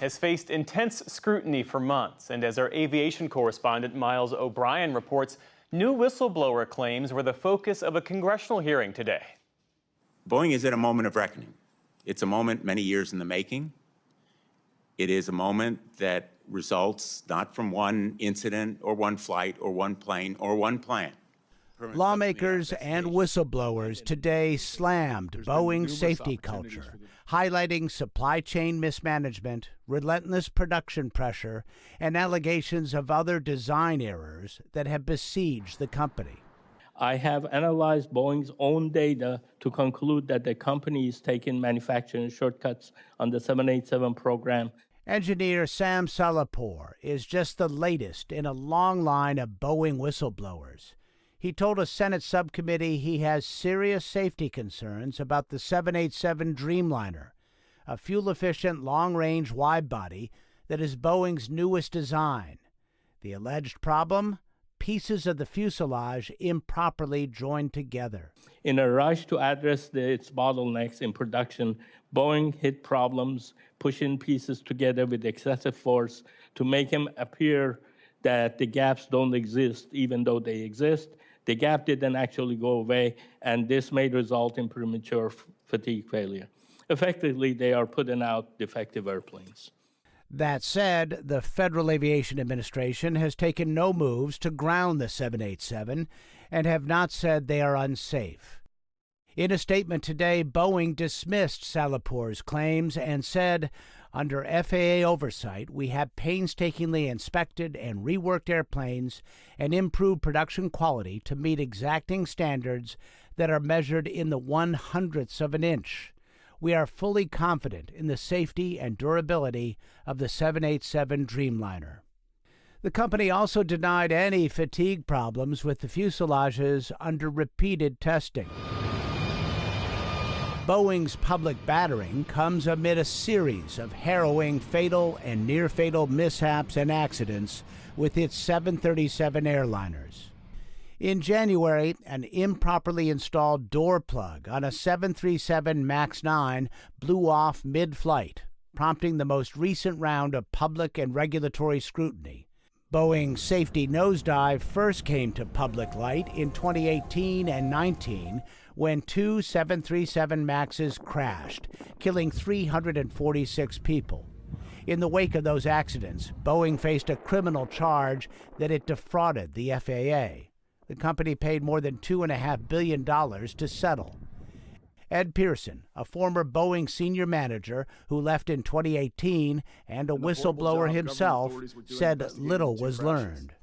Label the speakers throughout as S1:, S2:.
S1: has faced intense scrutiny for months. And as our aviation correspondent Miles O'Brien reports, new whistleblower claims were the focus of a congressional hearing today.
S2: Boeing is at a moment of reckoning. It's a moment many years in the making. It is a moment that results not from one incident or one flight or one plane or one plan.
S3: Lawmakers and whistleblowers today slammed Boeing's safety culture, highlighting supply chain mismanagement, relentless production pressure, and allegations of other design errors that have besieged the company.
S4: I have analyzed Boeing's own data to conclude that the company is taking manufacturing shortcuts on the 787 program.
S3: Engineer Sam Salahpour is just the latest in a long line of Boeing whistleblowers. He told a Senate subcommittee he has serious safety concerns about the 787 Dreamliner, a fuel-efficient long-range wide-body that is Boeing's newest design. The alleged problem? Pieces of the fuselage improperly joined together.
S4: In a rush to address its bottlenecks in production, Boeing hit problems pushing pieces together with excessive force to make them appear that the gaps don't exist, even though they exist. The gap didn't actually go away, and this may result in premature fatigue failure. Effectively, they are putting out defective airplanes.
S3: That said, the Federal Aviation Administration has taken no moves to ground the 787 and have not said they are unsafe. In a statement today, Boeing dismissed Salahpour's claims and said, under FAA oversight, we have painstakingly inspected and reworked airplanes and improved production quality to meet exacting standards that are measured in the 1/100th of an inch. We are fully confident in the safety and durability of the 787 Dreamliner. The company also denied any fatigue problems with the fuselages under repeated testing. Boeing's public battering comes amid a series of harrowing fatal and near-fatal mishaps and accidents with its 737 airliners. In January, an improperly installed door plug on a 737 MAX 9 blew off mid-flight, prompting the most recent round of public and regulatory scrutiny. Boeing's safety nosedive first came to public light in 2018 and 19 when two 737 MAXs crashed, killing 346 people. In the wake of those accidents, Boeing faced a criminal charge that it defrauded the FAA. The company paid more than $2.5 billion to settle. Ed Pearson, a former Boeing senior manager who left in 2018 and a whistleblower himself, said little was learned.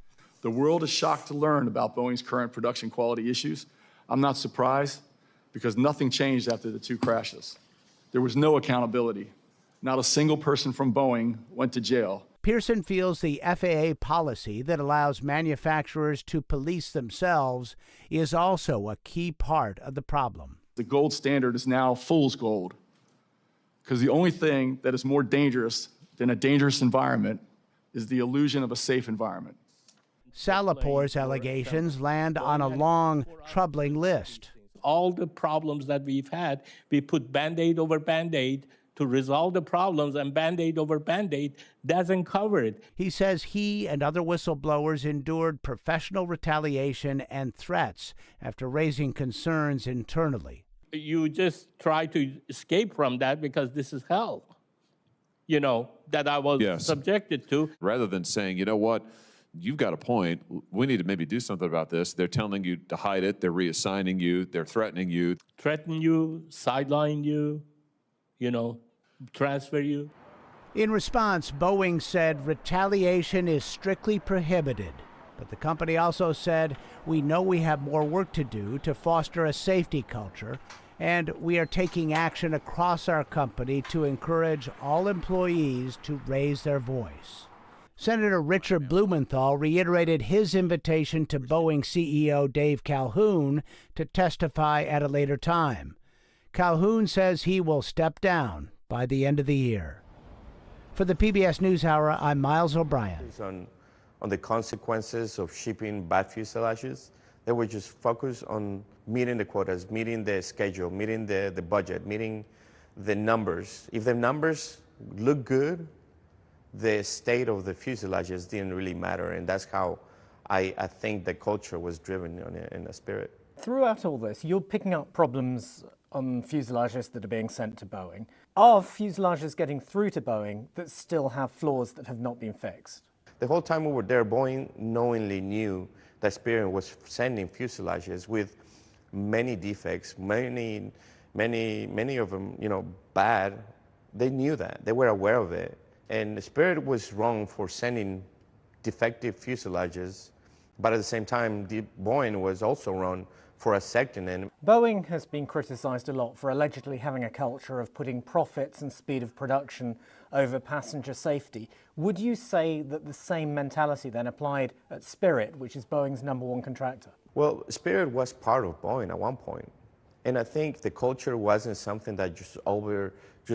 S5: The world is shocked to learn about Boeing's current production quality issues. I'm not surprised because nothing changed after the two crashes. There was no accountability. Not a single person from Boeing went to jail.
S3: Pearson feels the FAA policy that allows manufacturers to police themselves is also a key part of the problem.
S5: The gold standard is now fool's gold, because the only thing that is more dangerous than a dangerous environment is the illusion of a safe environment.
S3: Salahpour's allegations land on a long, troubling list.
S4: All the problems that we've had, we put Band-Aid over Band-Aid to resolve the problems, and Band-Aid over Band-Aid doesn't cover it.
S3: He says he and other whistleblowers endured professional retaliation and threats after raising concerns internally.
S4: You just try to escape from that because this is hell, that I was subjected to.
S6: Rather than saying, you know what, you've got a point, we need to maybe do something about this. They're telling you to hide it, they're reassigning you, they're threatening you.
S4: Threaten you, sideline you, transfer you.
S3: In response, Boeing said retaliation is strictly prohibited. But the company also said, we know we have more work to do to foster a safety culture, and we are taking action across our company to encourage all employees to raise their voice. Senator Richard Blumenthal reiterated his invitation to Boeing CEO Dave Calhoun to testify at a later time. Calhoun says he will step down by the end of the year. For the PBS NewsHour, I'm Miles O'Brien.
S7: On the consequences of shipping bad fuselages, they were just focused on meeting the quotas, meeting the schedule, meeting the budget, meeting the numbers. If the numbers look good, the state of the fuselages didn't really matter, and that's how I think the culture was driven in the Spirit.
S8: Throughout all this, you're picking up problems on fuselages that are being sent to Boeing. Are fuselages getting through to Boeing that still have flaws that have not been fixed?
S7: The whole time we were there, Boeing knowingly knew that Spirit was sending fuselages with many defects, many of them, bad. They knew that. They were aware of it. And Spirit was wrong for sending defective fuselages, but at the same time, Boeing was also wrong for accepting it.
S8: Boeing has been criticised a lot for allegedly having a culture of putting profits and speed of production over passenger safety. Would you say that the same mentality then applied at Spirit, which is Boeing's #1 contractor?
S7: Well, Spirit was part of Boeing at one point. And I think the culture wasn't something that just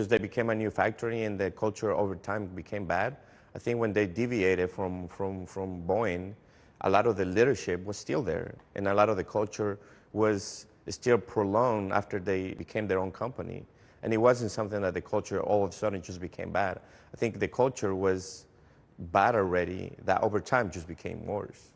S7: they became a new factory and the culture over time became bad. I think when they deviated from Boeing, a lot of the leadership was still there, and a lot of the culture was still prolonged after they became their own company. And it wasn't something that the culture all of a sudden just became bad. I think the culture was bad already, that over time just became worse.